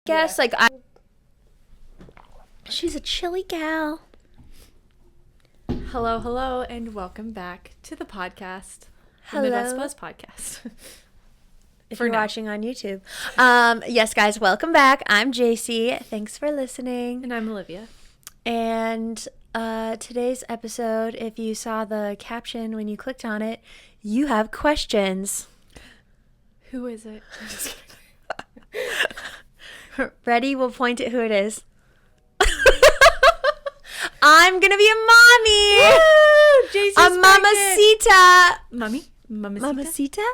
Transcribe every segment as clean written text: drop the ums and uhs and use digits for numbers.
guess she's a chilly gal. Hello, and welcome back to the podcast. Hello. The Midwest Buzz Podcast. If you're watching on YouTube. Yes, guys, welcome back. I'm JC. Thanks for listening. And I'm Olivia. And today's episode, if you saw the caption when you clicked on it, you have questions. Who is it? I'm just kidding. Ready? We'll point at who it is. I'm gonna be a mommy. Woo! JC's a mamacita. Mommy? Mamacita?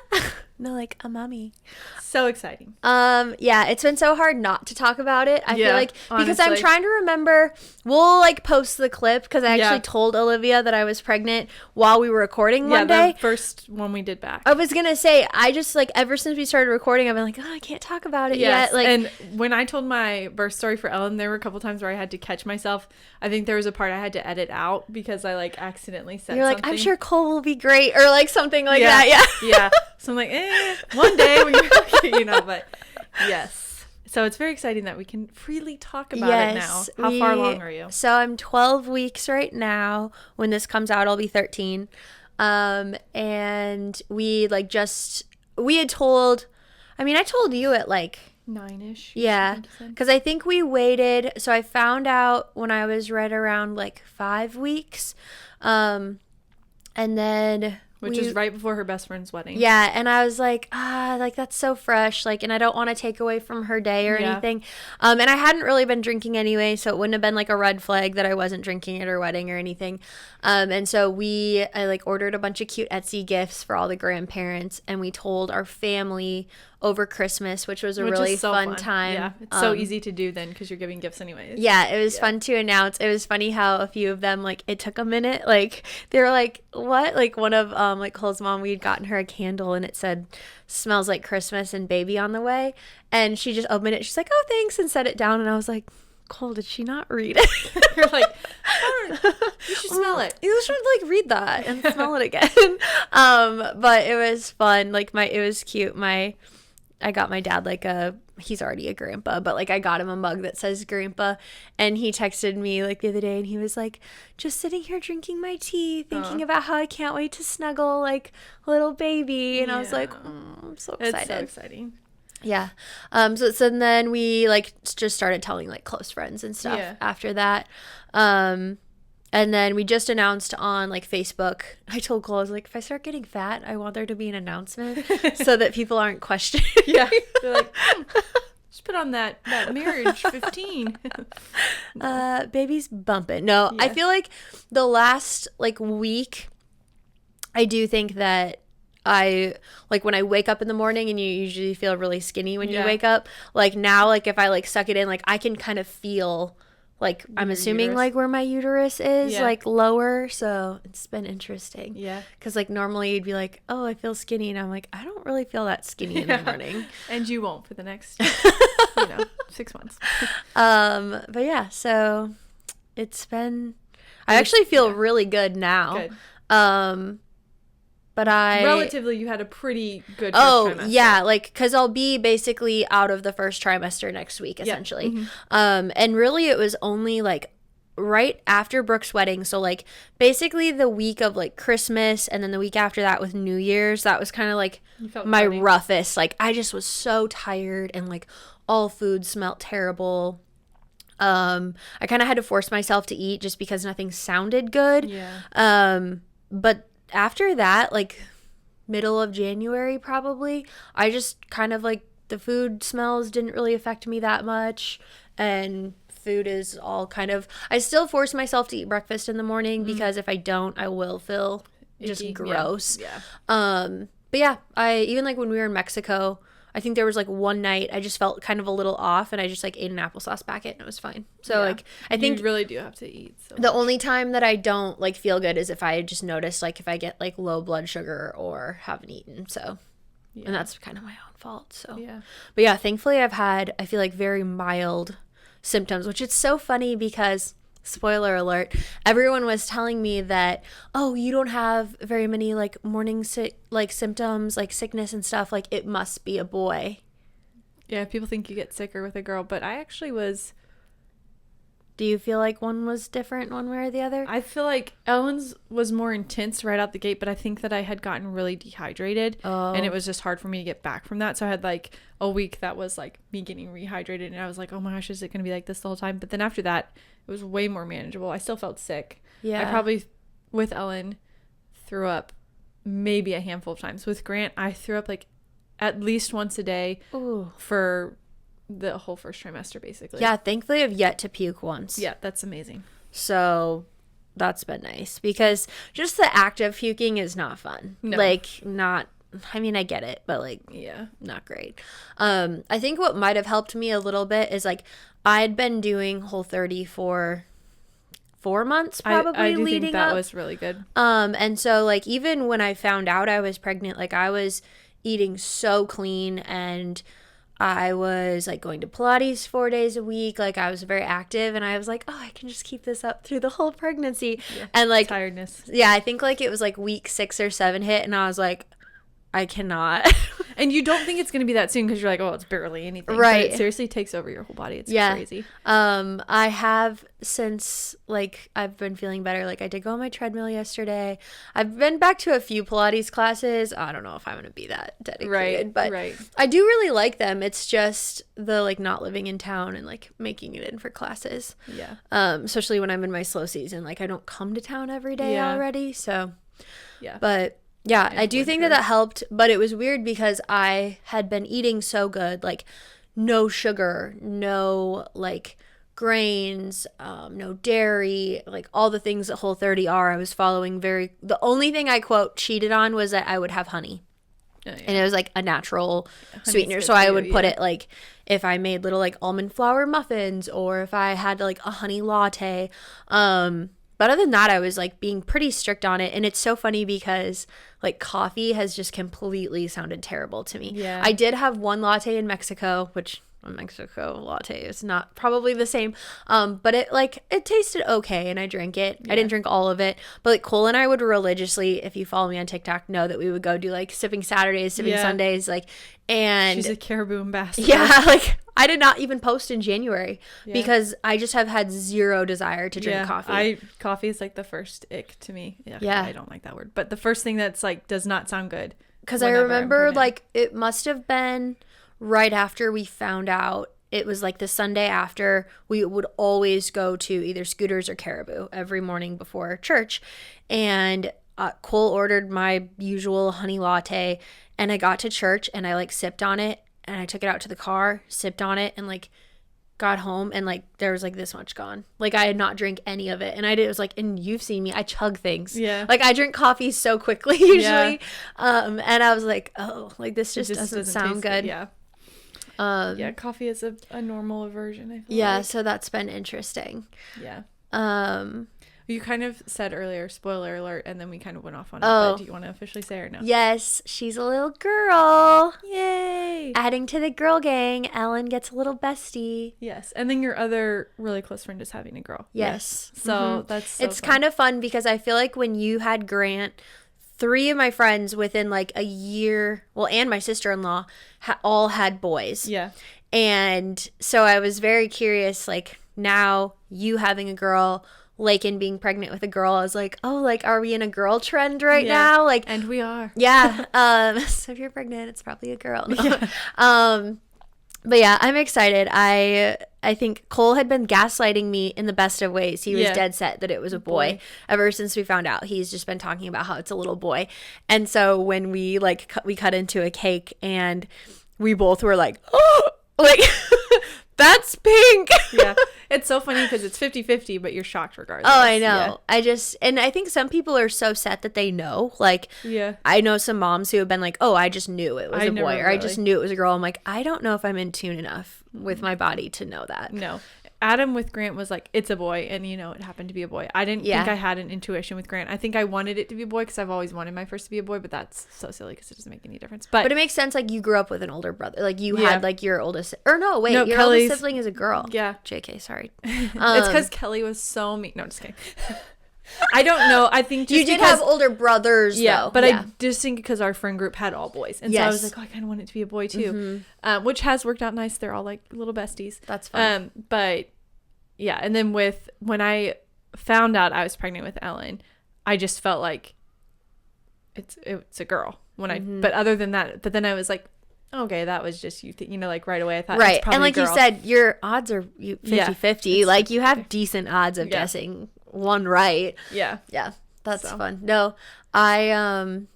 No, like a mommy. So exciting. Yeah, it's been so hard not to talk about it. I feel like because I'm honestly. trying to remember. We'll like post the clip because I actually told Olivia that I was pregnant while we were recording one day. The first one we did back. I was gonna say I just like ever since we started recording, I've been like, oh, I can't talk about it yet. Like, and when I told my birth story for Ellen, there were a couple times where I had to catch myself. I think there was a part I had to edit out because I like accidentally said you're something. like, I'm sure Cole will be great, or like something like that. Yeah. Yeah. So I'm like, one day when you're but yes. So it's very exciting that we can freely talk about it now. How far along are you? So I'm 12 weeks right now. When this comes out, I'll be 13. And we had told, I told you at like 9-ish. Yeah, because I think we waited. So I found out when I was right around like 5 weeks. And then which is right before her best friend's wedding. Yeah, and I was like, that's so fresh, like, and I don't want to take away from her day or anything. And I hadn't really been drinking anyway, so it wouldn't have been like a red flag that I wasn't drinking at her wedding or anything. And so I like ordered a bunch of cute Etsy gifts for all the grandparents, and we told our family over Christmas, which was a really fun time. Yeah, it's so easy to do then because you're giving gifts anyways. Yeah, it was fun to announce. It was funny how a few of them, like, it took a minute. Like, they were like, what? Like, one of, like, Cole's mom, we had gotten her a candle, and it said, smells like Christmas and baby on the way. And she just opened it. She's like, oh, thanks, and set it down. And I was like, Cole, did she not read it? You're like, you should smell it. You should, like, read that and smell it again. But it was fun. Like, it was cute. I got my dad like he's already a grandpa, but like I got him a mug that says grandpa, and he texted me like the other day and he was like, just sitting here drinking my tea, thinking about how I can't wait to snuggle like a little baby. And I was like, I'm so excited. It's so exciting. Yeah. So then we like just started telling like close friends and stuff after that. And then we just announced on, like, Facebook. I told Cole, I was like, if I start getting fat, I want there to be an announcement so that people aren't questioning. Yeah. They're like, just put on that marriage 15. Baby's bumping. No, I feel like the last, like, week, I do think that when I wake up in the morning, and you usually feel really skinny when you wake up, like, now, like, if I, like, suck it in, like, I can kind of feel... Like, I'm assuming, uterus. Like, where my uterus is, like, lower. So, it's been interesting. Yeah. Because, like, normally you'd be like, oh, I feel skinny. And I'm like, I don't really feel that skinny in the morning. And you won't for the next, 6 months. But, yeah. So, it's been... I actually feel really good now. Good. But relatively, you had a pretty good first trimester. Yeah, like, because I'll be basically out of the first trimester next week, essentially. Mm-hmm. And really, it was only, like, right after Brooke's wedding. So, like, basically the week of, like, Christmas, and then the week after that with New Year's, that was kind of, like, my roughest. Like, I just was so tired, and, like, all food smelled terrible. I kind of had to force myself to eat just because nothing sounded good. Yeah. But after that, like middle of January probably, I just kind of like the food smells didn't really affect me that much, and food is all kind of, I still force myself to eat breakfast in the morning because if I don't, I will feel just gross. Yeah. But yeah, I even like when we were in Mexico, I think there was like one night I just felt kind of a little off, and I just like ate an applesauce packet and it was fine. So like I think you really do have to eat. So the only time that I don't like feel good is if I just notice like if I get like low blood sugar or haven't eaten. So and that's kind of my own fault. So but yeah, thankfully I feel like very mild symptoms, which it's so funny because spoiler alert, everyone was telling me that, oh, you don't have very many like morning symptoms like sickness and stuff, like it must be a boy. Yeah, people think you get sicker with a girl, but I actually was. Do you feel like one was different one way or the other? I feel like Ellen's was more intense right out the gate, but I think that I had gotten really dehydrated and it was just hard for me to get back from that. So I had like a week that was like me getting rehydrated and I was like, oh my gosh, is it going to be like this the whole time? But then after that, it was way more manageable. I still felt sick. Yeah. I probably, with Ellen, threw up maybe a handful of times. With Grant, I threw up like at least once a day for the whole first trimester, basically. Yeah, thankfully I've yet to puke once. Yeah, that's amazing. So that's been nice because just the act of puking is not fun. No. Like, not, I mean, I get it, but like, yeah, not great. I think what might have helped me a little bit is like I'd been doing Whole30 for 4 months probably I do leading think that up. was really good. And so like even when I found out I was pregnant, like I was eating so clean and I was like going to Pilates 4 days a week. Like I was very active and I was like, oh, I can just keep this up through the whole pregnancy. Yeah. And like tiredness. Yeah, I think like it was like week 6 or 7 hit and I was like, I cannot. And you don't think it's going to be that soon because you're like, oh, it's barely anything. Right. But it seriously takes over your whole body. It's crazy. I have since like I've been feeling better. Like I did go on my treadmill yesterday. I've been back to a few Pilates classes. I don't know if I'm going to be that dedicated, but I do really like them. It's just the like not living in town and like making it in for classes. Yeah. Especially when I'm in my slow season. Like I don't come to town every day already. So yeah. But yeah, I do think that helped, but it was weird because I had been eating so good, like no sugar, no like grains, no dairy, like all the things that Whole30 are. I was following the only thing I quote cheated on was that I would have honey. Oh, yeah. And it was like a natural sweetener. So I would put it like if I made little like almond flour muffins or if I had like a honey latte. But other than that, I was like being pretty strict on it. And it's so funny because like coffee has just completely sounded terrible to me. Yeah. I did have one latte in Mexico, which a Mexico latte is not probably the same. But it tasted okay and I drank it. Yeah. I didn't drink all of it. But like Cole and I would religiously, if you follow me on TikTok, know that we would go do like sipping Saturdays, sipping Sundays, like, and she's a Caribou ambassador. Yeah, like I did not even post in January because I just have had zero desire to drink coffee. Coffee is like the first ick to me. Yeah. I don't like that word. But the first thing that's like does not sound good. Because I remember like it must have been right after we found out. It was like the Sunday after. We would always go to either Scooters or Caribou every morning before church. And Cole ordered my usual honey latte and I got to church and I like sipped on it and I took it out to the car, sipped on it and like got home and like there was like this much gone. Like I had not drank any of it. And it was like, and you've seen me, I chug things. Yeah. Like I drink coffee so quickly usually. Yeah. And I was like, oh, like this just doesn't sound good. Yeah. Coffee is a normal aversion, I feel like. So that's been interesting. Yeah. You kind of said earlier, spoiler alert, and then we kind of went off on it, but do you want to officially say or no? Yes, she's a little girl. Yay! Adding to the girl gang, Ellen gets a little bestie. Yes, and then your other really close friend is having a girl. Yes. So that's it's fun. Kind of fun because I feel like when you had Grant, 3 of my friends within like a year, and my sister-in-law all had boys. Yeah. And so I was very curious, like now you having a girl, Lakin being pregnant with a girl, I was like, oh, like, are we in a girl trend right now? Like, and we are. Yeah. So if you're pregnant, it's probably a girl. No. Yeah. But yeah, I'm excited. I think Cole had been gaslighting me in the best of ways. He was dead set that it was a boy. Ever since we found out. He's just been talking about how it's a little boy. And so when we like we cut into a cake and we both were like, oh, like that's pink. Yeah. It's so funny because it's 50-50, but you're shocked regardless. Oh, I know. Yeah. And I think some people are so set that they know. Like, I know some moms who have been like, oh, I just knew it was a boy, or I just knew it was a girl. I'm like, I don't know if I'm in tune enough with my body to know that. No. Adam with Grant was like, it's a boy, and it happened to be a boy. I didn't think I had an intuition with Grant. I think I wanted it to be a boy because I've always wanted my first to be a boy, but that's so silly because it doesn't make any difference. But it makes sense. Like you grew up with an older brother. Like you had like your oldest, or no, wait, your Kelly's oldest sibling is a girl. Yeah. JK, sorry. It's because Kelly was so mean. No, just kidding. I don't know. I think just you did have older brothers, though. But I just think because our friend group had all boys, and so I was like, oh, I kind of want it to be a boy too, which has worked out nice. They're all like little besties. That's fun. But yeah, and then when I found out I was pregnant with Ellen, I just felt like it's a girl. But other than that, but then I was like, okay, that was just you, like right away I thought, right. It's probably and like a girl. you said, your odds are 50-50. Like you have decent odds of guessing one right. Yeah. That's fun. No, I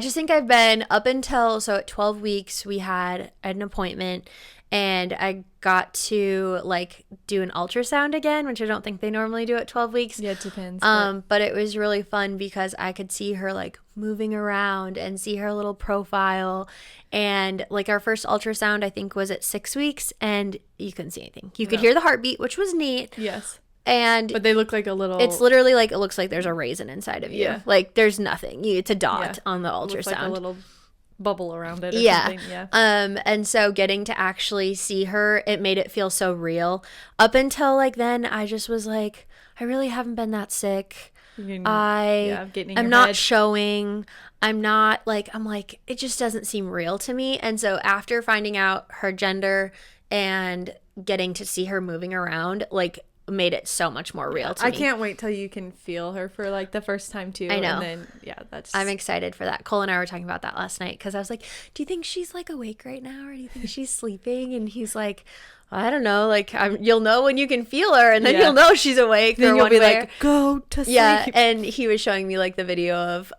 just think I've been up until, so at 12 weeks we had an appointment, and I got to like do an ultrasound again, which I don't think they normally do at 12 weeks. Yeah, it depends. But it was really fun because I could see her like moving around and see her little profile. And like our first ultrasound, I think, was at 6 weeks, and you couldn't see anything. You could hear the heartbeat, which was neat. Yes. But they look like a little... It's literally like, it looks like there's a raisin inside of you. Yeah. Like there's nothing. It's a dot on the ultrasound. It looks like a little bubble around it or something. Yeah. And so getting to actually see her, it made it feel so real. Up until like then, I just was like, I really haven't been that sick. I'm not showing. I'm like, it just doesn't seem real to me. And so after finding out her gender and getting to see her moving around, like, made it so much more real to me. I can't wait till you can feel her for like the first time too. I know. And then I'm excited for that. Cole and I were talking about that last night because I was like, do you think she's like awake right now, or do you think she's sleeping? And he's like, I don't know. Like, you'll know when you can feel her, and then you'll know she's awake. Then you'll be like, go to sleep. Yeah. And he was showing me like the video of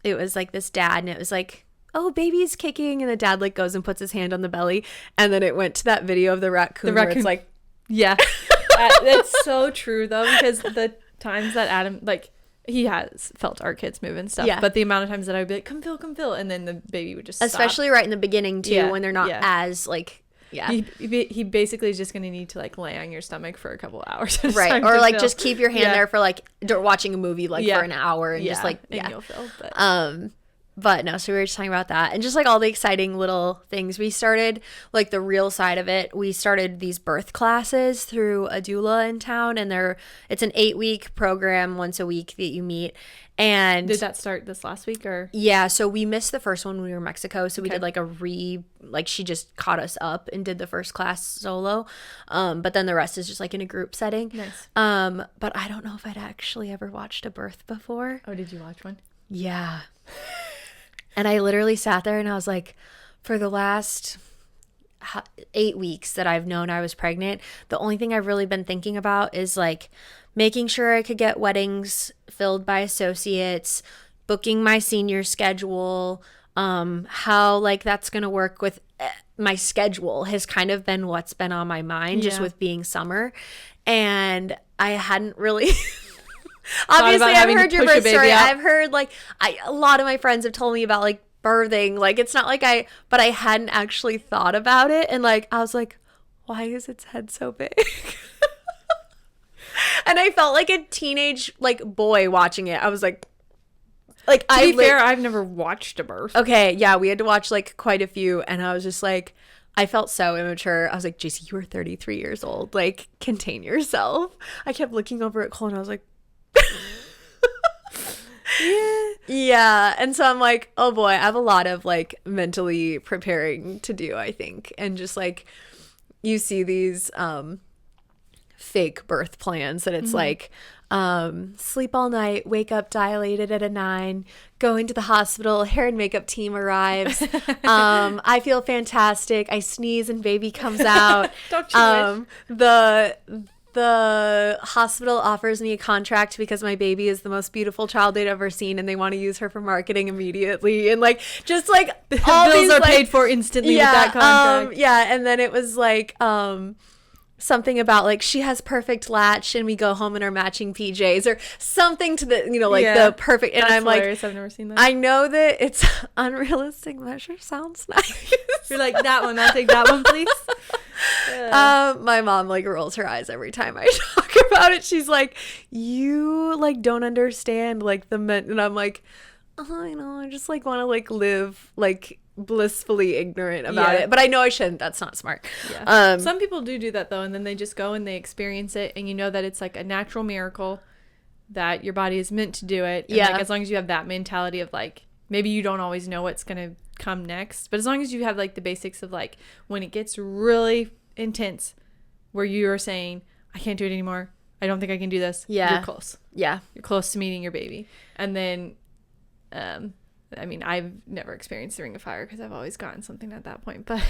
it was like this dad, and it was like, oh, baby's kicking, and the dad like goes and puts his hand on the belly, and then it went to that video of the raccoon. Where it's like, yeah. That's so true though, because the times that Adam, like, he has felt our kids move and stuff, but the amount of times that I would be like, come feel, and then the baby would just especially stop. Right in the beginning too, when they're not as like he basically is just going to need to like lay on your stomach for a couple hours, right? Or like just keep your hand there for like watching a movie like for an hour, and just like and you'll feel. But no, so we were just talking about that and just like all the exciting little things. We started like the real side of it. We started these birth classes through a doula in town, and it's an 8-week program once a week that you meet. And did that start this last week or? Yeah, so we missed the first one when we were in Mexico, so we did like she just caught us up and did the first class solo. But then the rest is just like in a group setting. Nice. But I don't know if I'd actually ever watched a birth before. Oh, did you watch one? Yeah. And I literally sat there and I was like, for the last 8 weeks that I've known I was pregnant, the only thing I've really been thinking about is like making sure I could get weddings filled by associates, booking my senior schedule, how like that's going to work with my schedule has kind of been what's been on my mind just with being summer. And I hadn't really... Obviously, I've heard your birth story. I've heard like a lot of my friends have told me about like birthing. Like it's not like but I hadn't actually thought about it. And like I was like, why is its head so big? And I felt like a teenage like boy watching it. I was like to be fair, I've never watched a birth. Okay, yeah, we had to watch like quite a few, and I was just like, I felt so immature. I was like, JC, you were 33 years old. Like, contain yourself. I kept looking over at Cole, and I was like. Yeah. And so I'm like, oh boy, I have a lot of like mentally preparing to do, I think. And just like you see these fake birth plans that it's like sleep all night, wake up dilated at a 9, go into the hospital, hair and makeup team arrives. I feel fantastic. I sneeze and baby comes out. Don't you wish? The hospital offers me a contract because my baby is the most beautiful child they'd ever seen, and they want to use her for marketing immediately. And like, just like all bills these, are like, paid for instantly with that contract. And then it was like something about like she has perfect latch, and we go home in our matching PJs or something to the the perfect. And I'm hilarious. like, I've never seen that. I know that it's unrealistic measure. Sounds nice. You're like, that one. I'll take that one, please. My mom like rolls her eyes every time I talk about it. She's like, you like don't understand like the men, and I'm like, I know, I just like want to like live like blissfully ignorant about it, but I know I shouldn't. That's not smart. Some people do that though, and then they just go and they experience it, and you know that it's like a natural miracle, that your body is meant to do it. And like, as long as you have that mentality of like, maybe you don't always know what's going to come next, but as long as you have like the basics of like, when it gets really intense where you are saying, I can't do it anymore, I don't think I can do this, you're close. You're close to meeting your baby. And then I mean, I've never experienced the ring of fire because I've always gotten something at that point, but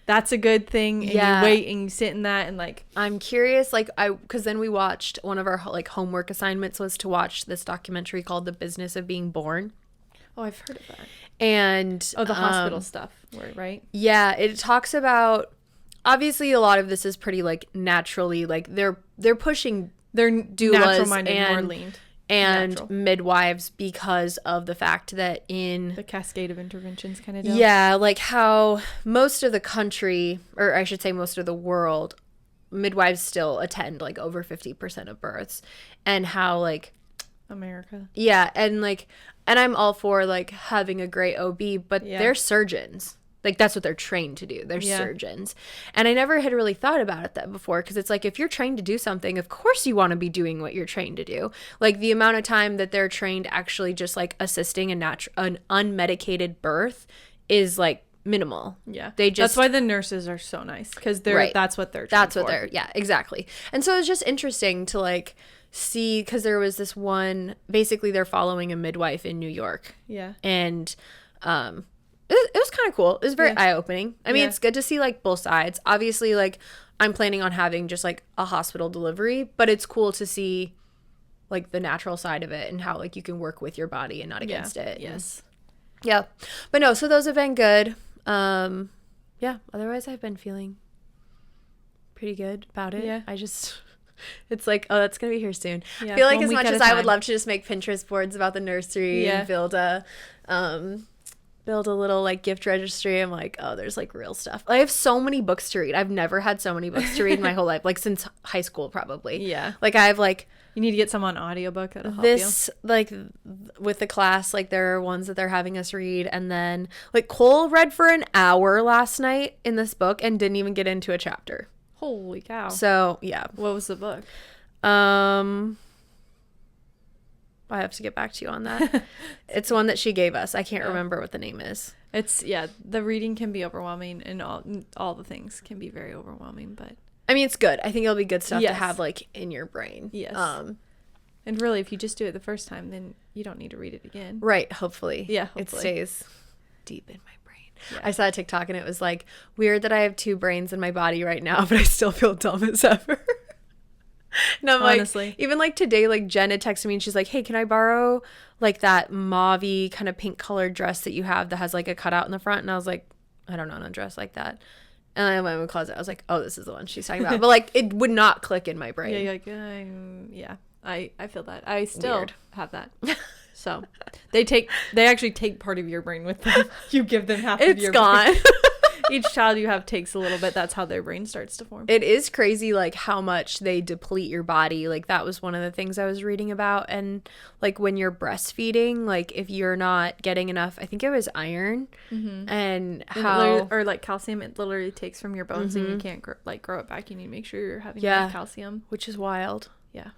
that's a good thing. And you wait and you sit in that, and like, I'm curious, like, because then we watched, one of our like homework assignments was to watch this documentary called The Business of Being Born. Oh, I've heard of that. And the hospital stuff, right? Yeah, it talks about, obviously a lot of this is pretty like naturally, like they're pushing their doulas and midwives because of the fact that in the cascade of interventions kind of deal. Yeah, like how most of the country, or I should say most of the world, midwives still attend like over 50% of births, and how like America. Yeah, and like, and I'm all for like having a great OB, but they're surgeons. Like, that's what they're trained to do. They're surgeons. And I never had really thought about it that before, because it's like, if you're trained to do something, of course you want to be doing what you're trained to do. Like, the amount of time that they're trained actually just, like, assisting an unmedicated birth is, like, minimal. Yeah. They just... That's why the nurses are so nice, because that's what they're trained for. Yeah, exactly. And so it's just interesting to, like, see, because there was this one, basically they're following a midwife in New York. Yeah. And, it was kind of cool. It was very eye-opening. I mean, it's good to see, like, both sides. Obviously, like, I'm planning on having just, like, a hospital delivery, but it's cool to see, like, the natural side of it and how, like, you can work with your body and not against it. Yes. Yeah. But no, so those have been good. Yeah, otherwise I've been feeling pretty good about it. Yeah. I just... It's like, oh, that's going to be here soon. Yeah, I feel like as much as I would love to just make Pinterest boards about the nursery and build a little like gift registry, I'm like, oh, there's like real stuff. I have so many books to read. I've never had so many books to read in my whole life, like since high school probably. Yeah. Like I have like, you need to get some on audiobook that'll help you. Like with the class, like there are ones that they're having us read, and then like Cole read for an hour last night in this book and didn't even get into a chapter. Holy cow. So yeah. What was the book? I have to get back to you on that. It's one that she gave us. I can't remember what the name is. It's, the reading can be overwhelming, and all the things can be very overwhelming, but I mean, it's good. I think it'll be good stuff to have like in your brain. Yes. And really, if you just do it the first time, then you don't need to read it again. Right. Hopefully. Yeah. Hopefully. It stays deep in my brain. Yeah. I saw a TikTok and it was like, weird that I have two brains in my body right now, but I still feel dumb as ever. And I'm honestly, like, even like today, like Jen had texted me and she's like, hey, can I borrow like that mauve-y kind of pink colored dress that you have that has like a cutout in the front? And I was like, I don't know, no dress like that. And I went in my closet. I was like, oh, this is the one she's talking about. But like, it would not click in my brain. Yeah, you're like, I feel that. I still have that. So they actually take part of your brain with them. You give them half of your brain. It's gone. Each child you have takes a little bit. That's how their brain starts to form. It is crazy, like, how much they deplete your body. Like, that was one of the things I was reading about. And, like, when you're breastfeeding, like, if you're not getting enough, I think it was iron, and how... Or, like, calcium, it literally takes from your bones, and you can't, grow it back. You need to make sure you're having enough calcium. Which is wild. Yeah.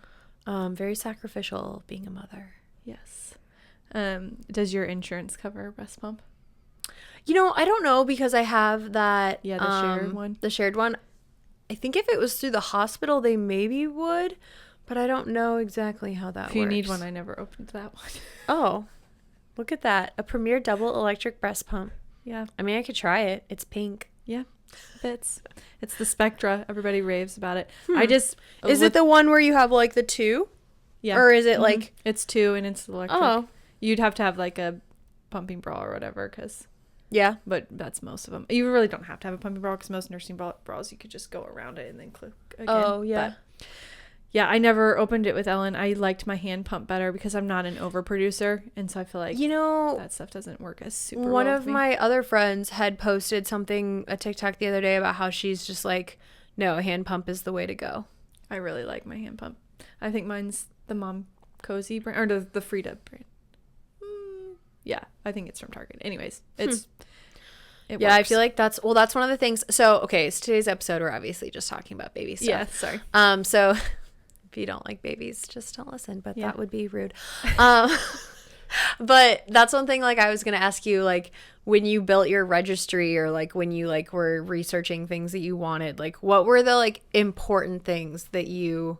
Very sacrificial being a mother. Yes. Does your insurance cover a breast pump? You know, I don't know, because I have that... Yeah, the shared one. The shared one. I think if it was through the hospital, they maybe would, but I don't know exactly how that works. If you need one, I never opened that one. Oh, look at that. A Premier double electric breast pump. Yeah. I mean, I could try it. It's pink. Yeah. It's the Spectra. Everybody raves about it. Is it the one where you have, like, the two? Yeah. Or is it, like... It's two, and it's electric. Oh. You'd have to have, like, a pumping bra or whatever, because... Yeah. But that's most of them. You really don't have to have a pumping bra, because most nursing bras, you could just go around it and then click again. Oh, yeah. But, yeah, I never opened it with Ellen. I liked my hand pump better because I'm not an overproducer. And so I feel like that stuff doesn't work as super well. One of my other friends had posted a TikTok the other day about how she's just like, no, a hand pump is the way to go. I really like my hand pump. I think mine's the Mom Cozy brand, or the Frida brand. Yeah, I think it's from Target. Anyways, it works. I feel like that's one of the things. So, okay, so today's episode, we're obviously just talking about baby stuff. Yeah, sorry. So If you don't like babies, just don't listen. But Yeah. that would be rude. But that's one thing, like, I was going to ask you, like, when you built your registry or, like, when you, like, were researching things that you wanted, like, what were the, like, important things that you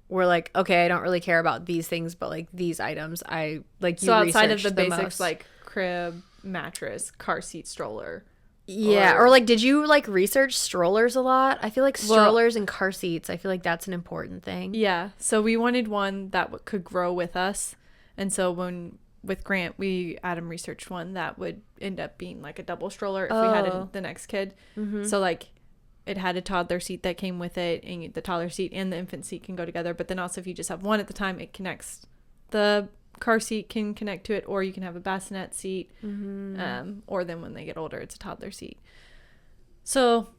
were like, okay, I don't really care about these things, but, like, these items, I, like, you So outside of researched the basics, most. like crib, mattress, car seat, stroller. Yeah, or like, did you, like, research strollers a lot? I feel like strollers and car seats, I feel like that's an important thing. Yeah, so we wanted one that could grow with us. And so with Grant, Adam researched one that would end up being like a double stroller if we had the next kid. Mm-hmm. So like it had a toddler seat that came with it, and the toddler seat and the infant seat can go together. But then also if you just have one at the time, it connects. The car seat can connect to it, or you can have a bassinet seat. Mm-hmm. Or then when they get older, it's a toddler seat. So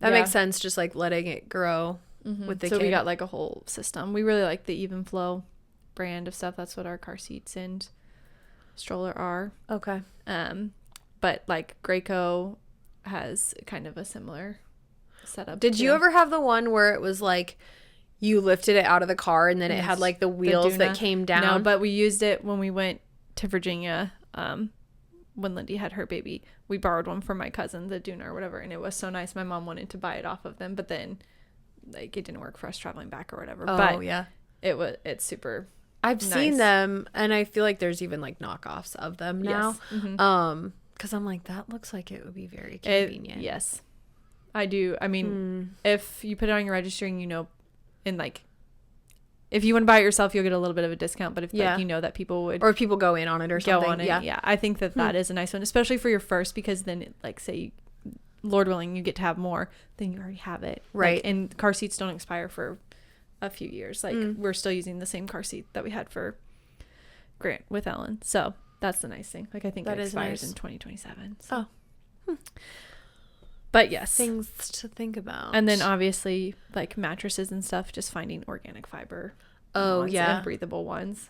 that makes sense, just like letting it grow with the kid. So we got like a whole system. We really like the Even Flow brand of stuff. That's what our car seats and stroller are. Okay. But like Graco has kind of a similar setup. Did you ever have the one where it was like you lifted it out of the car and then it had like the wheels that came down? No, but we used it when we went to Virginia. When Lindy had her baby, we borrowed one from my cousin, the Duna or whatever, and it was so nice. My mom wanted to buy it off of them, but then like it didn't work for us traveling back or whatever. Oh, but yeah. It's super I've seen them, and I feel like there's even like knockoffs of them now. Yes. Mm-hmm. Because I'm like, that looks like it would be very convenient. Yes, I do. I mean, if you put it on your registry and and like, if you want to buy it yourself, you'll get a little bit of a discount. But if like, that people would, or people go in on it or something, go on it, yeah, I think that is a nice one, especially for your first, because then like say, Lord willing, you get to have more, then you already have it, right? Like, and car seats don't expire for a few years. Like we're still using the same car seat that we had for Grant with Ellen, so that's the nice thing. Like I think that expires in 2027. So. But yes, things to think about. And then obviously like mattresses and stuff, just finding organic fiber. And breathable ones.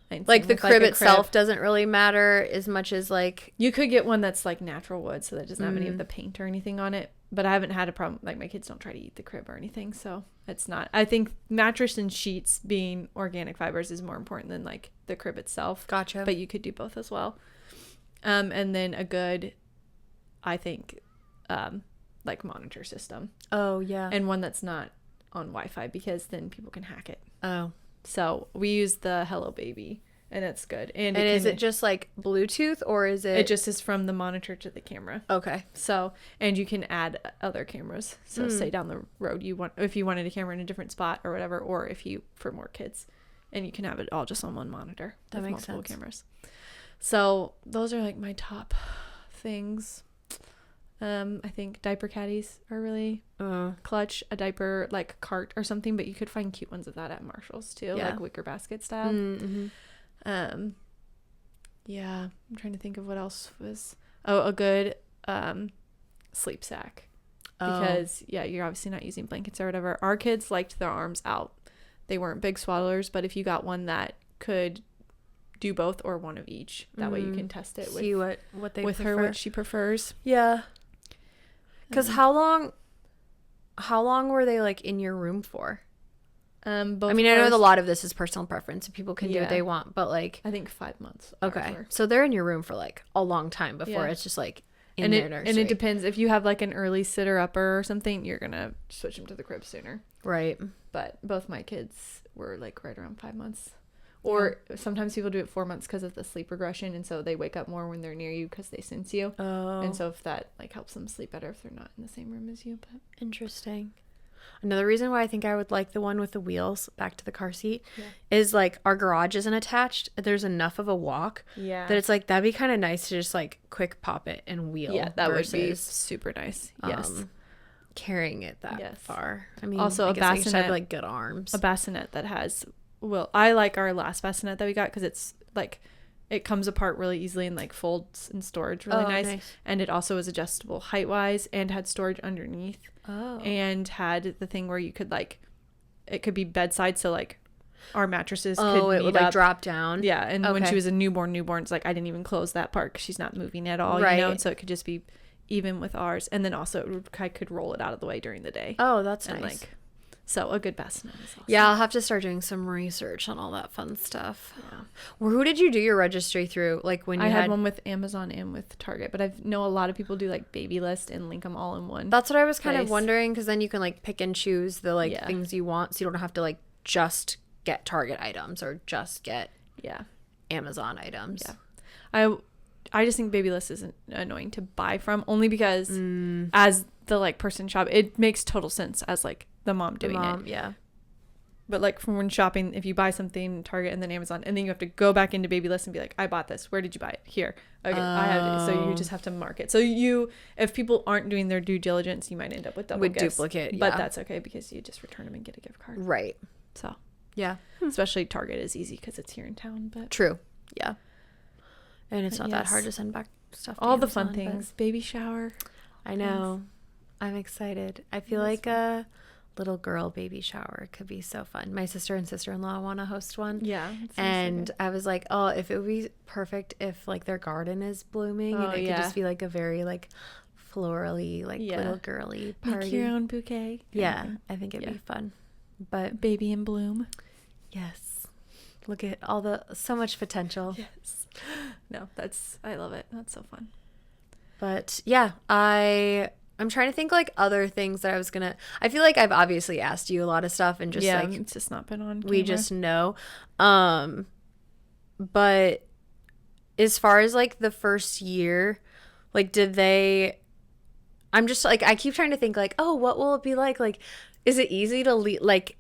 Like the crib itself doesn't really matter as much as like you could get one that's like natural wood, so that doesn't have any of the paint or anything on it. But I haven't had a problem. Like my kids don't try to eat the crib or anything, so it's not. I think mattress and sheets being organic fibers is more important than like the crib itself. Gotcha. But you could do both as well. And then a good, I think, like monitor system. Oh yeah. And one that's not on Wi-Fi, because then people can hack it. Oh. So we use the Hello Baby, and it's good. And is it just like Bluetooth, or is it? It just is from the monitor to the camera. Okay. So, and you can add other cameras. So say down the road if you wanted a camera in a different spot or whatever, or if you, for more kids, and you can have it all just on one monitor. That with makes multiple sense. Cameras. So those are like my top things. I think diaper caddies are really clutch. A diaper like cart or something, but you could find cute ones of that at Marshall's too, like wicker basket style. Mm-hmm. Yeah, I'm trying to think of what else was. Oh, a good sleep sack, because you're obviously not using blankets or whatever. Our kids liked their arms out. They weren't big swaddlers, but if you got one that could do both or one of each, that way you can test it see what they with prefer. her, what she prefers. Yeah. Because how long were they like in your room for? Both. I mean, I know a lot of this is personal preference, and people can do what they want, but like, I think 5 months. Okay, so they're in your room for like a long time before it's just like in their nursery. And it depends. If you have like an early sitter upper or something, you're gonna switch them to the crib sooner. Right. But both my kids were like right around 5 months. Or sometimes people do it 4 months because of the sleep regression, and so they wake up more when they're near you because they sense you. Oh. And so if that like helps them sleep better if they're not in the same room as you. But interesting. Another reason why I think I would like the one with the wheels, back to the car seat, is like our garage isn't attached. There's enough of a walk that it's like that'd be kind of nice to just like quick pop it and wheel. Yeah, that would be super nice. Yes. Carrying it that far. I mean, also a bassinet, have like good arms. A bassinet that has. Well, I like our last bassinet that we got because it's like it comes apart really easily and like folds in storage really nice. And it also is adjustable height wise and had storage underneath. And had the thing where you could like it could be bedside, so like our mattresses could it would like drop down. Yeah, and when she was a newborn, it's like I didn't even close that part because she's not moving at all, you know, and so it could just be even with ours. And then also I could roll it out of the way during the day. Oh, that's nice. Like So a good bassinet is awesome. Yeah, I'll have to start doing some research on all that fun stuff. Yeah. Well, who did you do your registry through? Like when you had one with Amazon and with Target, but I know a lot of people do like Babylist and link them all in one. That's what I was kind of wondering, because then you can like pick and choose the like things you want, so you don't have to like just get Target items or just get Amazon items. Yeah. I just think Babylist is annoying to buy from, only because as the like person shop, it makes total sense as like the mom doing it. Yeah. But like from when shopping, if you buy something Target and then Amazon, and then you have to go back into Babylist and be like, I bought this. Where did you buy it? Here. Okay, I have it. So you just have to mark it. So if people aren't doing their due diligence, you might end up with duplicate. But that's okay, because you just return them and get a gift card. Right. So yeah. Especially Target is easy because it's here in town. But true. Yeah. And it's not that hard to send back stuff. All the fun things. Baby shower. I know. I'm excited. I feel like a little girl baby shower could be so fun. My sister and sister-in-law want to host one. Yeah. And I was like, oh, if it would be perfect if like their garden is blooming and it could just be like a very like florally, like little girly party. Make your own bouquet. Yeah. I think it'd be fun. But baby in bloom. Yes. Look at so much potential. Yes. No, I love it. That's so fun. But yeah, I'm trying to think like other things that I feel like I've obviously asked you a lot of stuff and just like it's just not been on camera. We just know. But as far as like the first year, like I'm just like, I keep trying to think like, oh, what will it be like? Like, is it easy to like,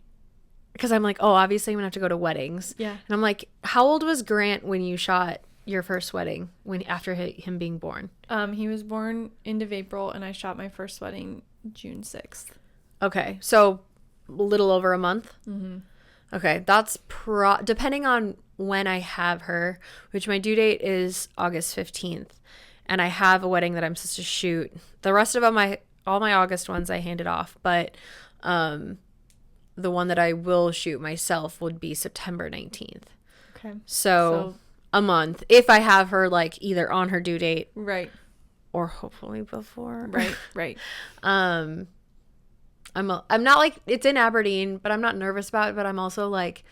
because I'm like, oh, obviously I'm gonna have to go to weddings. Yeah. And I'm like, how old was Grant when you shot your first wedding, after him being born? He was born end of April, and I shot my first wedding June 6th. Okay, so a little over a month. Mm-hmm. Okay, that's depending on when I have her, which my due date is August 15th, and I have a wedding that I'm supposed to shoot. The rest of all my August ones I handed off, but the one that I will shoot myself would be September 19th. Okay. So a month, if I have her like either on her due date, right, or hopefully before. Right. I'm not like, it's in Aberdeen, but I'm not nervous about it. But I'm also like,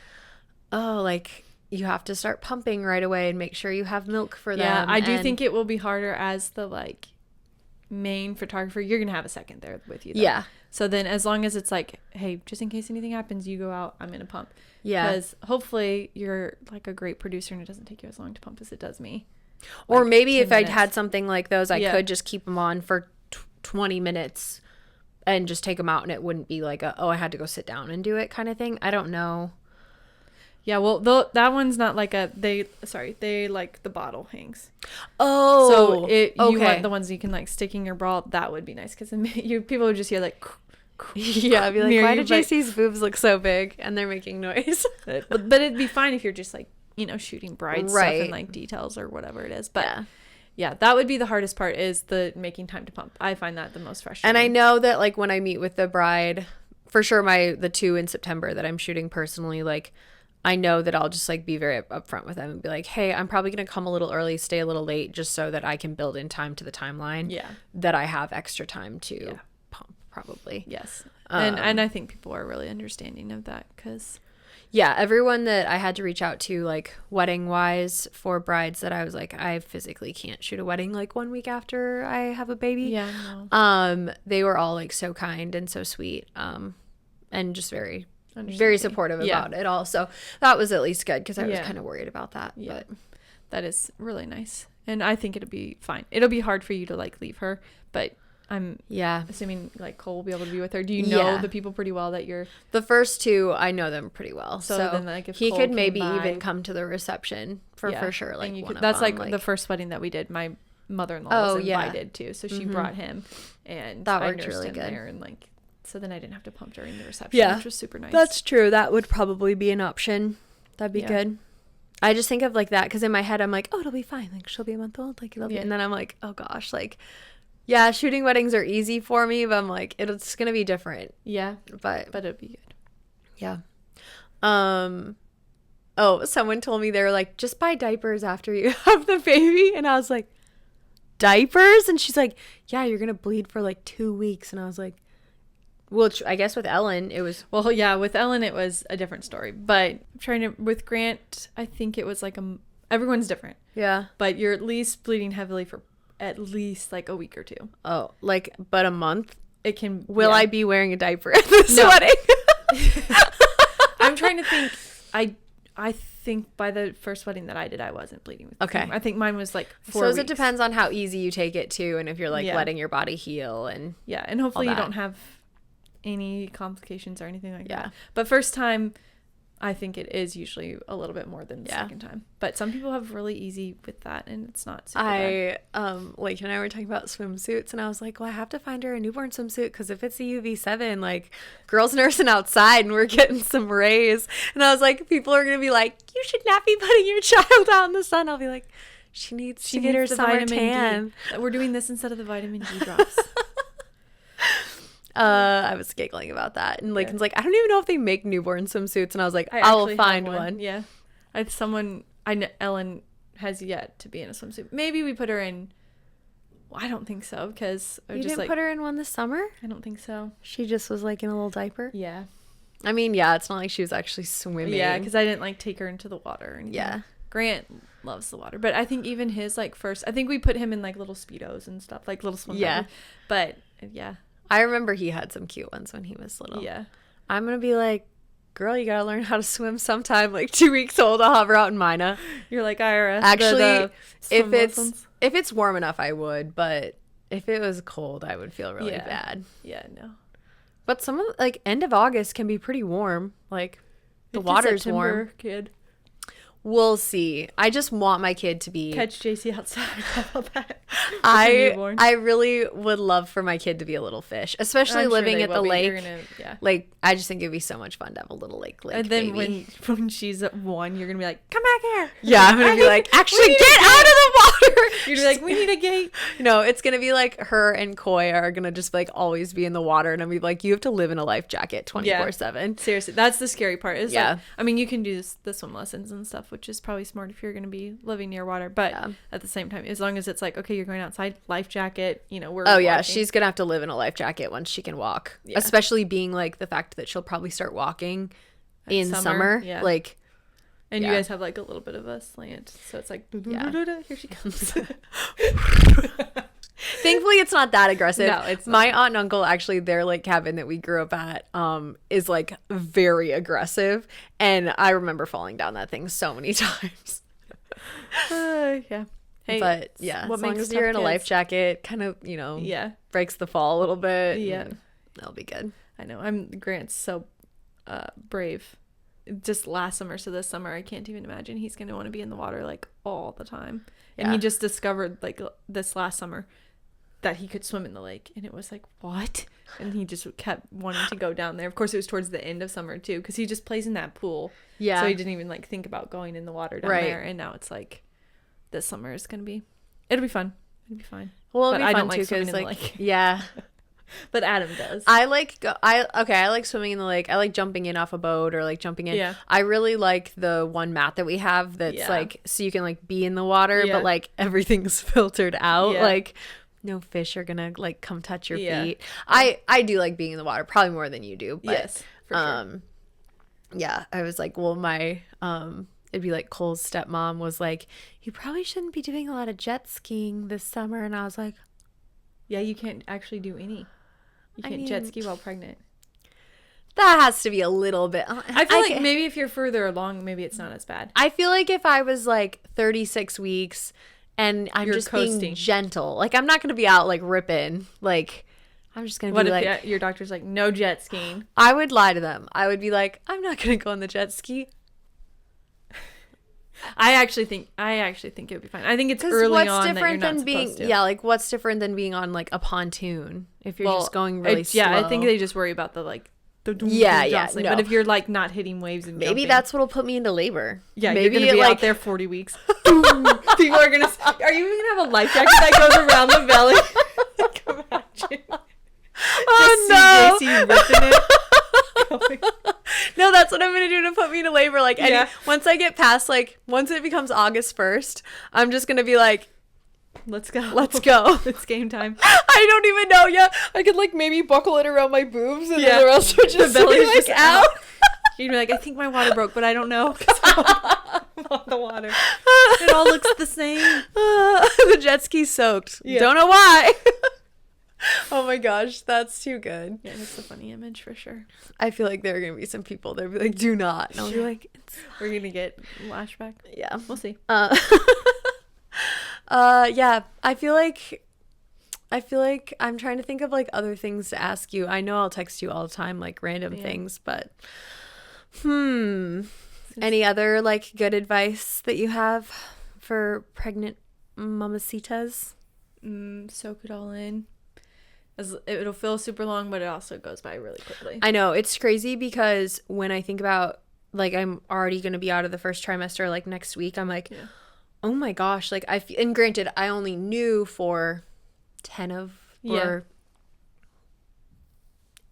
oh, like you have to start pumping right away and make sure you have milk for them. Yeah, I do think it will be harder as the like main photographer. You're gonna have a second there with you though. Yeah. So then as long as it's like, hey, just in case anything happens, you go out, I'm gonna pump. Yeah. Because hopefully you're like a great producer and it doesn't take you as long to pump as it does me. Or like maybe if I'd had something like those, I Yeah. could just keep them on for 20 minutes and just take them out, and it wouldn't be like I had to go sit down and do it kind of thing. I don't know. Yeah, well, that one's not like they like the bottle hangs. Oh, So you okay. want the ones you can like stick in your bra. That would be nice, because people would just hear like Yeah, I'd be like, near why you, did but- JC's boobs look so big and they're making noise? but it'd be fine if you're just like, shooting bride stuff Right. and like details or whatever it is. But Yeah. yeah, that would be the hardest part, is the making time to pump. I find that the most frustrating. And I know that like when I meet with the bride, for sure the 2 in September that I'm shooting personally, like I know that I'll just like be very upfront with them and be like, hey, I'm probably going to come a little early, stay a little late, just so that I can build in time to the timeline. Yeah. That I have extra time to pump, probably. Yes. And I think people are really understanding of that, because Yeah, everyone that I had to reach out to, like wedding wise, for brides that I was like, I physically can't shoot a wedding like 1 week after I have a baby. yeah, no. They were all like so kind and so sweet, and just very Understanding. supportive Yeah. about it all. So that was at least good, because I was Yeah. kind of worried about that. Yeah. But That is really nice. And I think it'll be fine. It'll be hard for you to like leave her, but I'm yeah, assuming like Cole will be able to be with her. Do you know Yeah. the people pretty well that you're... the first 2 I know them pretty well. So then, like, if he Cole could came maybe by- even come to the reception for sure. Like And you one could, of that's them, like the first wedding that we did. My mother-in-law Oh, was yeah. invited too, so she brought him, and That I worked nursed really him good. there, and like, so then I didn't have to pump during the reception, Yeah. which was super nice. That's true. That would probably be an option. That'd be Yeah. good. I just think of like that because in my head I'm like, oh, it'll be fine. Like she'll be a month old. Like it'll be. Yeah. And then I'm like, oh gosh, like, yeah, shooting weddings are easy for me, but I'm like, it's gonna be different. yeah, But it'd be good. yeah. Oh, someone told me they were like, just buy diapers after you have the baby, and I was like, diapers? And she's like, yeah, you're gonna bleed for like 2 weeks, and I was like, Which I guess with Ellen, it was... Well, yeah, with Ellen, it was a different story. But with Grant, I think it was like everyone's different. Yeah. But you're at least bleeding heavily for at least like a week or 2. Oh, like, but a month? It can... Will I be wearing a diaper at this wedding? I'm trying to think. I think by the first wedding that I did, I wasn't bleeding with okay. I think mine was like 4 weeks. So it depends on how easy you take it too, and if you're like letting your body heal and and hopefully you don't have any complications or anything like that. But first time, I think it is usually a little bit more than the second time. But some people have really easy with that, and it's not super bad. Like, and I were talking about swimsuits, and I was like, well, I have to find her a newborn swimsuit, because if it's a UV7, like, girls nursing outside, and we're getting some rays. And I was like, people are going to be like, you should not be putting your child out in the sun. I'll be like, she needs to get her summer tan. We're doing this instead of the vitamin D drops. I was giggling about that, and Lakin's like, I don't even know if they make newborn swimsuits, and I was like, I will find one. Yeah, I know Ellen has yet to be in a swimsuit. Maybe we put her in. Well, I don't think so, because you didn't put her in one this summer. I don't think so. She just was like in a little diaper. Yeah, I mean, yeah, it's not like she was actually swimming. Yeah, because I didn't like take her into the water or anything. Yeah, Grant loves the water, but I think even his like first, I think we put him in like little Speedos and stuff, like little swim. Yeah, but yeah. I remember he had some cute ones when he was little. Yeah. I'm going to be like, girl, you got to learn how to swim sometime. Like 2 weeks old, I'll have her out in Mina. You're like, Ira. Actually, if it's warm enough, I would. But if it was cold, I would feel really bad. Yeah, no. But some of, like, end of August can be pretty warm. Like, the water's warm. Kid. We'll see. I just want my kid to be... Catch JC outside. How about that? I really would love for my kid to be a little fish, especially living at the lake. Like, I just think it'd be so much fun to have a little lake and then baby. when she's at 1, you're gonna be like, come back here. Yeah, I'm gonna be like, actually get out of the water. You're gonna be like, we need a gate. No, it's gonna be like her and Koi are gonna just like always be in the water, and I'm gonna be like, you have to live in a life jacket 24/7. Seriously, that's the scary part. Is like, I mean, you can do the swim lessons and stuff, which is probably smart if you're gonna be living near water, but at the same time, as long as it's like, okay, you're going outside, life jacket, we're walking. She's gonna have to live in a life jacket once she can walk, especially being like the fact that she'll probably start walking in summer. Like, and you guys have like a little bit of a slant, so it's like here she comes. Thankfully it's not that aggressive. No, it's not. My aunt and uncle, actually, their like cabin that we grew up at is like very aggressive, and I remember falling down that thing so many times. Hey, but yeah, as long as you're in a life jacket, kind of, breaks the fall a little bit. Yeah, that'll be good. I know. Grant's so brave. Just last summer, so this summer, I can't even imagine he's going to want to be in the water like all the time. And he just discovered like this last summer that he could swim in the lake, and it was like, what? And he just kept wanting to go down there. Of course, it was towards the end of summer too, because he just plays in that pool. Yeah. So he didn't even like think about going in the water down there. And now it's like, this summer is gonna be, it'll be fun. It'll be fine. Well, I don't like swimming in the lake. Yeah. But Adam does. I like swimming in the lake. I like jumping in off a boat or like jumping in. Yeah. I really like the one mat that we have that's like, so you can like be in the water, but like everything's filtered out. Yeah. Like no fish are gonna like come touch your feet. I do like being in the water probably more than you do. But, yes, for sure. Yeah, I was like, well, my it'd be like Cole's stepmom was like, you probably shouldn't be doing a lot of jet skiing this summer, and I was like, yeah, you can't actually do any. You can't jet ski while pregnant. That has to be a little bit. I feel like maybe if you're further along, maybe it's not as bad. I feel like if I was like 36 weeks and you're just coasting. Being gentle, like I'm not going to be out like ripping. Like I'm just going to be like. What if your doctor's like, no jet skiing? I would lie to them. I would be like, I'm not going to go on the jet ski. I actually think it would be fine. I think it's early on that you're not supposed to. Yeah, like what's different than being on like a pontoon if you're just going really slow? Yeah, I think they just worry about the like the jostling. No. But if you're like not hitting waves and maybe jumping, that's what'll put me into labor. Yeah, maybe you're gonna be out there 40 weeks. People are gonna. Are you even gonna have a life jacket that goes around the belly? Like, imagine. Oh no! JC ripping it. No, that's what I'm gonna do to put me into labor. Like, once I get past, like, once it becomes August 1st, I'm just gonna be like, let's go. Let's go. It's game time. I don't even know. Yeah, I could like maybe buckle it around my boobs, and then the rest would just belly's be like just out. You'd be like, I think my water broke, but I don't know. 'Cause I want the water. It all looks the same. The jet ski soaked. Yeah. Don't know why. Oh my gosh, that's too good. Yeah, that's a funny image for sure. I feel like there are gonna be some people that be like, "Do not." And I'll be like, we're gonna get lashback. "Yeah, We'll see." Yeah. I feel like I'm trying to think of like other things to ask you. I know I'll text you all the time, like random things, but any other like good advice that you have for pregnant mamacitas? Soak it all in. It'll feel super long, but it also goes by really quickly. I know, it's crazy because when I think about like I'm already going to be out of the first trimester like next week, I'm like, oh my gosh, like and granted, I only knew for 10 of or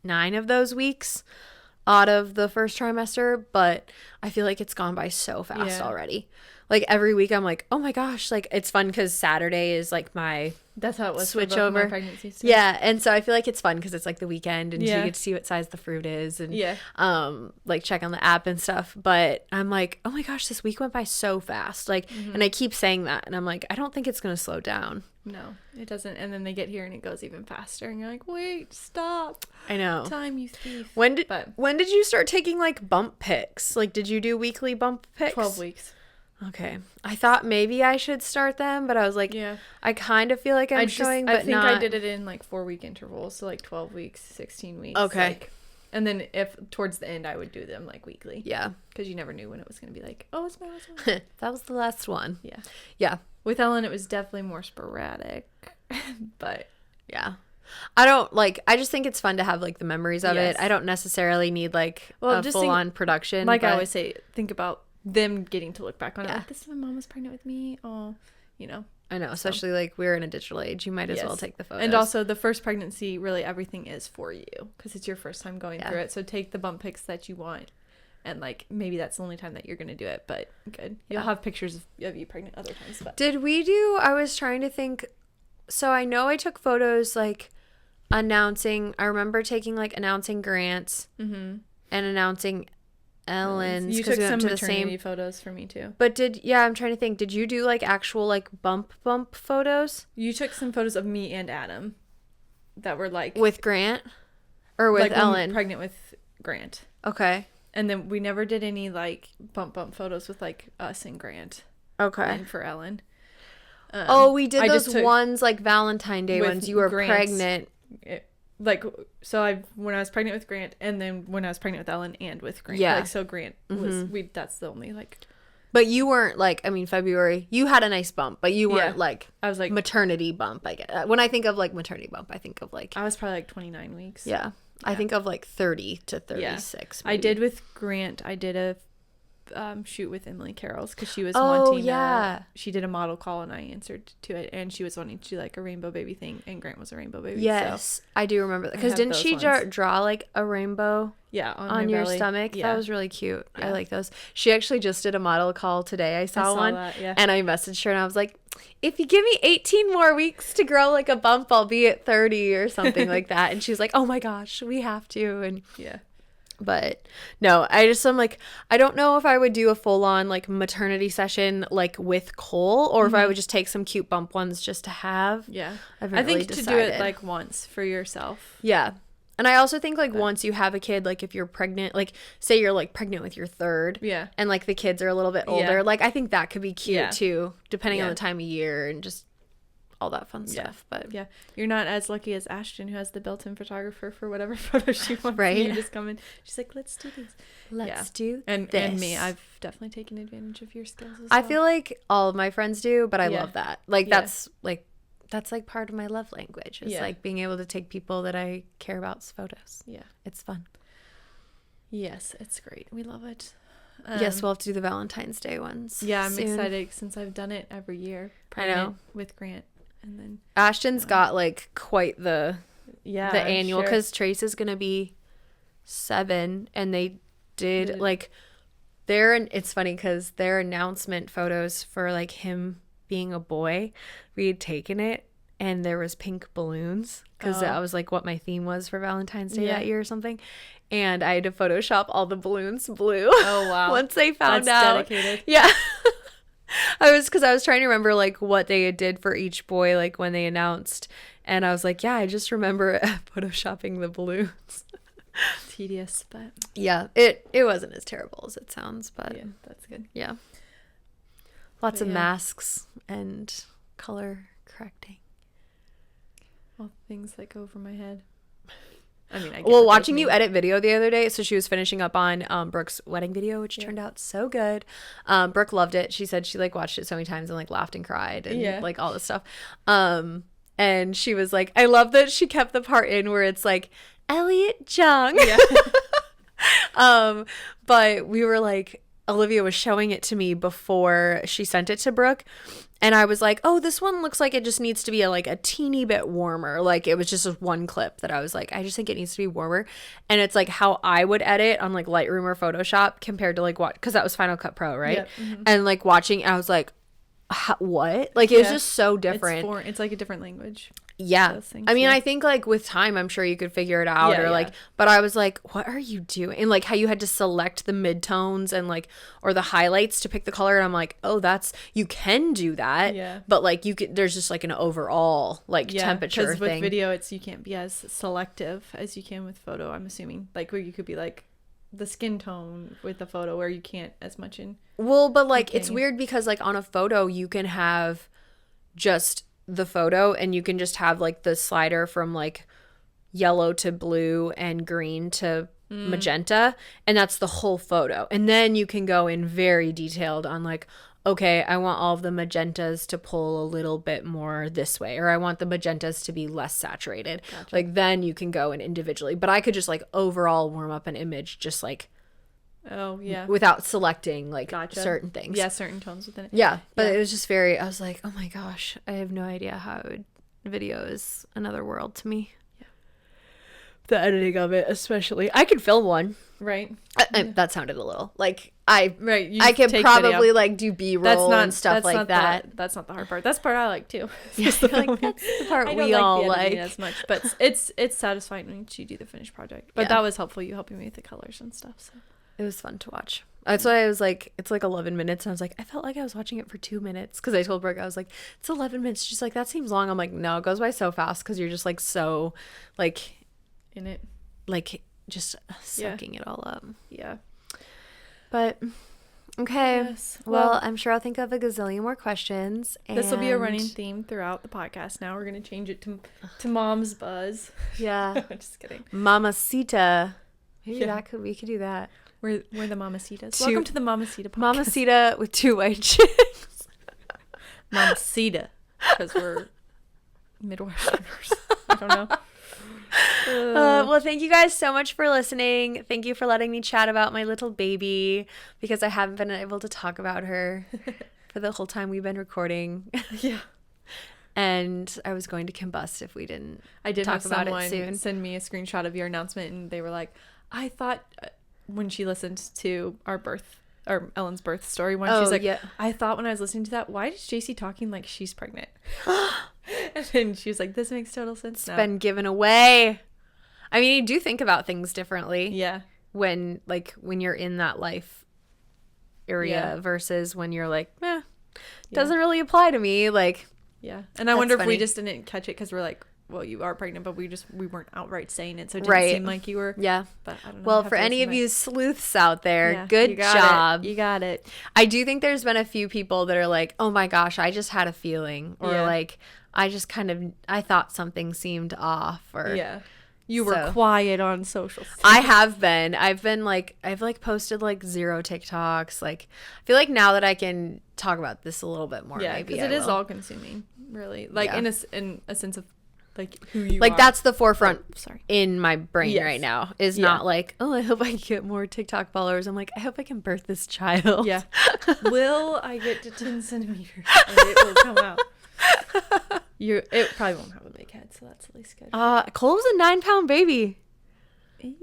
9 of those weeks out of the first trimester, but I feel like it's gone by so fast already. Like every week I'm like, oh my gosh, like it's fun because Saturday is like my that's how it was switch for over my pregnancies too. Yeah, and so I feel like it's fun because it's like the weekend and you get to see what size the fruit is and like check on the app and stuff. But I'm like, oh my gosh, this week went by so fast. Like, and I keep saying that, and I'm like, I don't think it's gonna slow down. No, it doesn't. And then they get here and it goes even faster, and you're like, wait, stop. I know. Time, you thief. When did you start taking like bump pics? Like, did you do weekly bump pics? 12 weeks. Okay. I thought maybe I should start them, but I was like, I kind of feel like I'm showing, but I think not. I did it in like 4-week intervals, so like 12 weeks, 16 weeks. Okay. Like, and then if towards the end I would do them like weekly. Yeah. Because you never knew when it was going to be like, oh, it's my last one. That was the last one. Yeah. Yeah. With Ellen, it was definitely more sporadic, but yeah. I just think it's fun to have like the memories of it. I don't necessarily need like a full on production. Like I always say, think about them getting to look back on it. Like, this is when mom was pregnant with me. Oh, you know. I know, especially like we're in a digital age. You might as well take the photos. And also the first pregnancy, really everything is for you because it's your first time going through it. So take the bump pics that you want. And like maybe that's the only time that you're going to do it, but good. You'll have pictures of you pregnant other times. But. I was trying to think. So I know I took photos like announcing. I remember taking like announcing Grant's and announcing Ellen's. You took some maternity photos for me too. But I'm trying to think. Did you do like actual like bump photos? You took some photos of me and Adam that were like with Grant or with like Ellen? Pregnant with Grant. Okay. And then we never did any like bump photos with like us and Grant. Okay. And for Ellen. We did those ones like Valentine Day ones. You were pregnant. When I was pregnant with Grant, and then when I was pregnant with Ellen and with Grant. Yeah. Like, so Grant was, that's the only like. But you weren't like, I mean, February, you had a nice bump, but you weren't like, I was like maternity bump. I guess. When I think of like maternity bump, I think of like. I was probably like 29 weeks. Yeah. I think of like 30 to 36. Yeah. I did with Grant. I did a shoot with Emily Carroll's because she was she did a model call and I answered to it, and she was wanting to do like a rainbow baby thing, and Grant was a rainbow baby. Yes, so I do remember that because didn't she draw like a rainbow? Yeah, on your stomach. Yeah. That was really cute. Yeah. I like those. She actually just did a model call today. I saw one and I messaged her and I was like, if you give me 18 more weeks to grow like a bump, I'll be at 30 or something like that. And she's like, oh my gosh, we have to. And but no, I'm like, I don't know if I would do a full on like maternity session like with Cole, or if I would just take some cute bump ones just to have. Yeah. I think really to do it like once for yourself. Yeah. And I also think like once you have a kid, like if you're pregnant, like say you're like pregnant with your third, and like the kids are a little bit older, like I think that could be cute too, depending on the time of year and just all that fun stuff. But you're not as lucky as Ashton, who has the built-in photographer for whatever photo she wants. Right, you just come in. She's like, let's do these. Let's do and this. And me, I've definitely taken advantage of your skills as well. I feel like all of my friends do, but I love that. Like that's like part of my love language. It's like being able to take people that I care about's photos. Yeah. It's fun. Yes, it's great. We love it. Yes, we'll have to do the Valentine's Day ones. Yeah, I'm excited since I've done it every year. I know. With Grant. And then Ashton's got like quite the annual, because Trace is going to be 7 and they did like it's funny because their announcement photos for like him being a boy, we had taken it and there was pink balloons because that was like what my theme was for Valentine's Day that year or something. And I had to Photoshop all the balloons blue. Oh, wow. Once they found That's out. dedicated. Yeah. I was trying to remember like what they did for each boy, like when they announced. And I was like, yeah, I just remember Photoshopping the balloons. Tedious, but yeah, it wasn't as terrible as it sounds, but yeah, that's good. Yeah. Lots of masks and color correcting. All things that go over my head. I mean, watching you edit video the other day, so she was finishing up on Brooke's wedding video, which turned out so good. Brooke loved it. She said she like watched it so many times and like laughed and cried and like all this stuff. And she was like, I love that she kept the part in where it's like Elliot Jung. Yeah. But we were like, Olivia was showing it to me before she sent it to Brooke. And I was like, oh, this one looks like it just needs to be a teeny bit warmer. Like it was just one clip that I was like, I just think it needs to be warmer. And it's like how I would edit on like Lightroom or Photoshop compared to like what, because that was Final Cut Pro, right? Yep. Mm-hmm. And like watching, I was like, what? Like it was just so different. It's like a different language. Yeah. I mean, I think like with time, I'm sure you could figure it out but I was like, what are you doing? And like how you had to select the midtones and like, or the highlights to pick the color. And I'm like, oh, you can do that. Yeah. But like there's just like an overall like temperature thing. Because with video, you can't be as selective as you can with photo, I'm assuming. Like where you could be like the skin tone with the photo where you can't as much in. Well, but like it's weird because like on a photo, you can have just the photo and you can just have like the slider from like yellow to blue and green to magenta, and that's the whole photo. And then you can go in very detailed on like, okay, I want all of the magentas to pull a little bit more this way, or I want the magentas to be less saturated. Gotcha. Like then you can go in individually, but I could just like overall warm up an image just like without selecting like certain things. Yeah, certain tones within it. Yeah, but it was just I was like, oh my gosh, I have no idea how video is another world to me. Yeah. The editing of it especially. I could film one. Right. That sounded a little like I could probably video. Like do B-roll and stuff like that. That's not the hard part. That's the part I like too. Yeah, like, that's the part we all like as much, but it's satisfying when you do the finished project. But that was helpful, you helping me with the colors and stuff. So it was fun to watch. That's why I was like, it's like 11 minutes. And I was like, I felt like I was watching it for 2 minutes. Because I told Brooke, I was like, it's 11 minutes. She's like, that seems long. I'm like, no, it goes by so fast because you're just like so like in it. Like just soaking it all up. Yeah. But okay. Yes. Well, I'm sure I'll think of a gazillion more questions. This will be a running theme throughout the podcast. Now we're going to change it to Mom's Buzz. Yeah. Just kidding. Mamacita. Maybe we could do that. We're the Mamacitas. Welcome to the Mamacita podcast. Mamacita with 2 white chicks. Mamacita. Because we're Midwesterners. I don't know. Well, thank you guys so much for listening. Thank you for letting me chat about my little baby, because I haven't been able to talk about her for the whole time we've been recording. Yeah. And I was going to combust if we didn't talk about it soon. Send me a screenshot of your announcement, and they were like, I thought when she listened to Ellen's birth story one, she's like, I thought when I was listening to that, why is JC talking like she's pregnant? And then she was like, this makes total sense now. It's been given away. I mean, you do think about things differently. Yeah. When you're in that life area versus when you're like, doesn't really apply to me. Like, yeah. And I wonder if we just didn't catch it because we're like, well, you are pregnant, but we weren't outright saying it, so it didn't seem like you were. Yeah. But I don't know. Well, for any of you sleuths out there, good job. You got it. I do think there's been a few people that are like, oh my gosh, I just had a feeling, or like, I thought something seemed off, or you were quiet on social stuff. I've posted like 0 TikToks. Like, I feel like now that I can talk about this a little bit more, maybe because it is all consuming, really. Like in a sense of like who you like are. That's the forefront in my brain right now, is not like, oh, I hope I get more TikTok followers. I'm like, I hope I can birth this child. Yeah. Will I get to 10 centimeters and it will come out? It probably won't have a big head, so that's at least good. Cole's a 9-pound baby.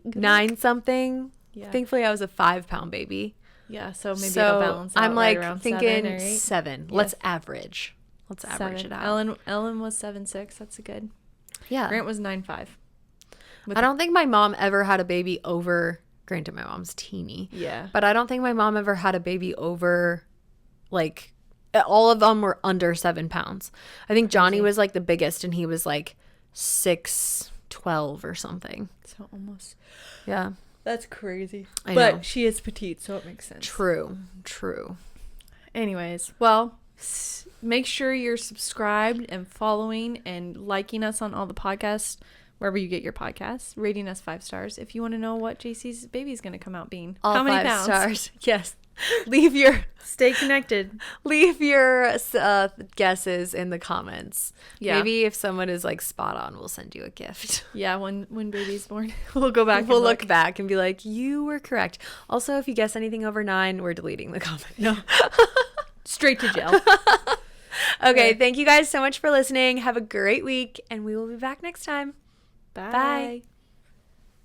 9 something. Yeah. Thankfully I was a 5-pound baby. Yeah, so maybe it'll balance out. I'm like right around thinking 7 or 8. 7. Yeah. Let's average. Let's average it out. Ellen was 7'6". That's a good. Yeah. Grant was 9'5". I don't think my mom ever had a baby over. Granted, my mom's teeny. Yeah. But I don't think my mom ever had a baby over, like, all of them were under 7 pounds. I think Johnny was like the biggest, and he was like 6'12" or something. So almost. Yeah. That's crazy. I but know. she is petite, so it makes sense. True. Anyways, well, make sure you're subscribed and following and liking us on all the podcasts, wherever you get your podcasts, rating us 5 stars. If you want to know what JC's baby is going to come out being. All how many 5 pounds? stars. Yes. Stay connected. Leave your guesses in the comments. Yeah. Maybe if someone is like spot on, we'll send you a gift. Yeah, when baby's born, we'll go back. We'll look back and be like, you were correct. Also, if you guess anything over 9, we're deleting the comment. No. Straight to jail. Okay, thank you guys so much for listening. Have a great week, and we will be back next time. Bye. Bye.